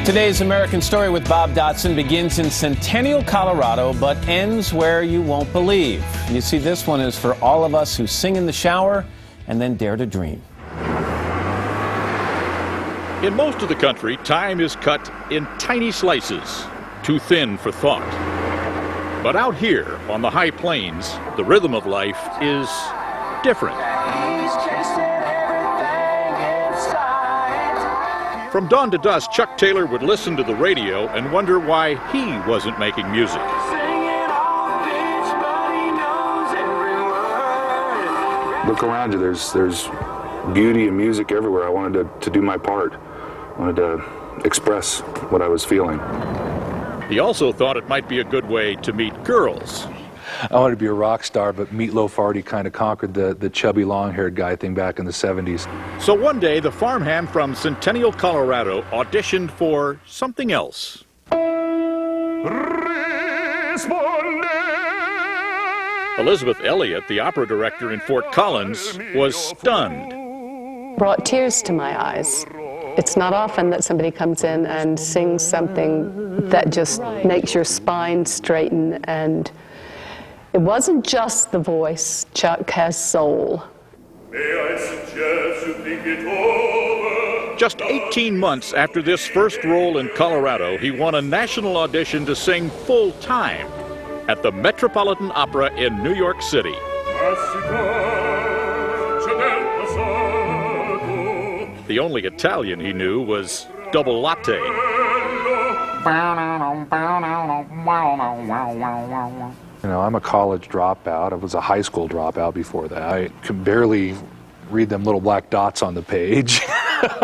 Today's American Story with Bob Dotson begins in Centennial, Colorado, but ends where you won't believe. You see, this one is for all of us who sing in the shower and then dare to dream. In most of the country, time is cut in tiny slices, too thin for thought. But out here on the high plains, the rhythm of life is different. From dawn to dusk, Chuck Taylor would listen to the radio and wonder why he wasn't making music. Look around you, there's beauty and music everywhere. I wanted to do my part. I wanted to express what I was feeling. He also thought it might be a good way to meet girls. I wanted to be a rock star, but Meatloaf already kind of conquered the chubby, long-haired guy thing back in the 70s. So one day, the farmhand from Centennial, Colorado, auditioned for something else. Elizabeth Elliott, the opera director in Fort Collins, was stunned. Brought tears to my eyes. It's not often that somebody comes in and sings something that just makes your spine straighten, and it wasn't just the voice. Chuck has soul. May I suggest you think it over? Just 18 months after this first role in Colorado, he won a national audition to sing full-time at the Metropolitan Opera in New York City. The only Italian he knew was double latte. You know, I'm a college dropout. I was a high school dropout before that. I could barely read them little black dots on the page.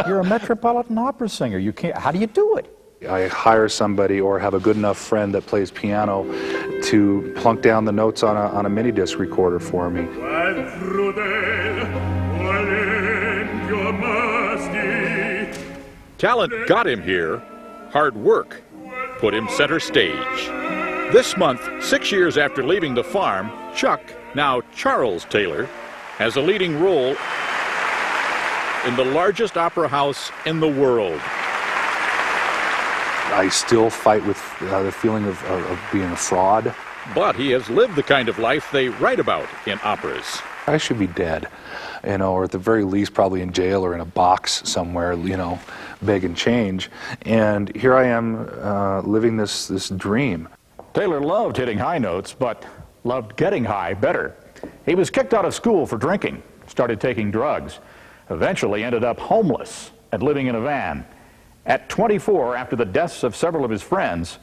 You're a Metropolitan Opera singer. You can't. How do you do it? I hire somebody or have a good enough friend that plays piano to plunk down the notes on a mini disc recorder for me. Talent got him here. Hard work put him center stage. This month, 6 years after leaving the farm, Chuck, now Charles Taylor, has a leading role in the largest opera house in the world. I still fight with the feeling of being a fraud. But he has lived the kind of life they write about in operas. I should be dead, you know, or at the very least probably in jail or in a box somewhere, you know, begging change. And here I am living this dream. Taylor loved hitting high notes, but loved getting high better. He was kicked out of school for drinking, started taking drugs, eventually ended up homeless and living in a van. At 24, after the deaths of several of his friends,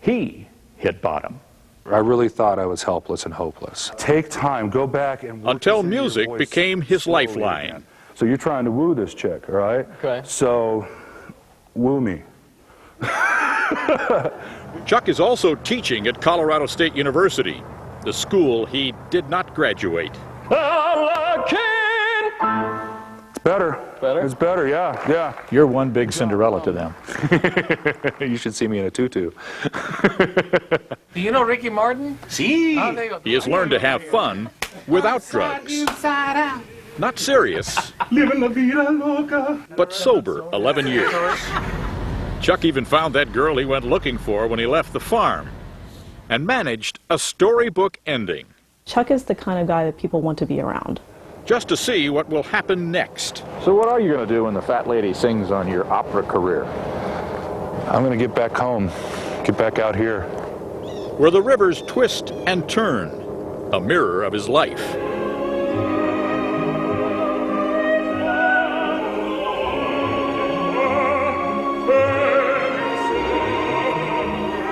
he hit bottom. I really thought I was helpless and hopeless. Take time, go back and work Until this into your music voice became his slowly lifeline. again. So you're trying to woo this chick, all right? Okay. So, woo me. Chuck is also teaching at Colorado State University, the school he did not graduate. It's better. Better? It's better, yeah. You're one big Cinderella to them. You should see me in a tutu. Do you know Ricky Martin? See? He has learned to have fun without drugs. Not serious, but sober 11 years. Chuck even found that girl he went looking for when he left the farm and managed a storybook ending. Chuck is the kind of guy that people want to be around. Just to see what will happen next. So what are you going to do when the fat lady sings on your opera career? I'm going to get back home, get back out here. Where the rivers twist and turn, a mirror of his life.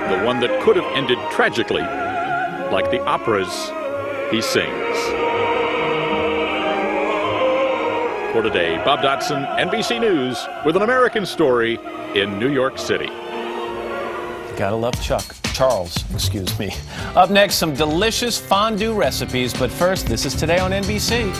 The one that could have ended tragically, like the operas he sings. For today, Bob Dotson, NBC News, with an American Story in New York City. Gotta love Charles, excuse me. Up next, some delicious fondue recipes, but first, this is Today on NBC.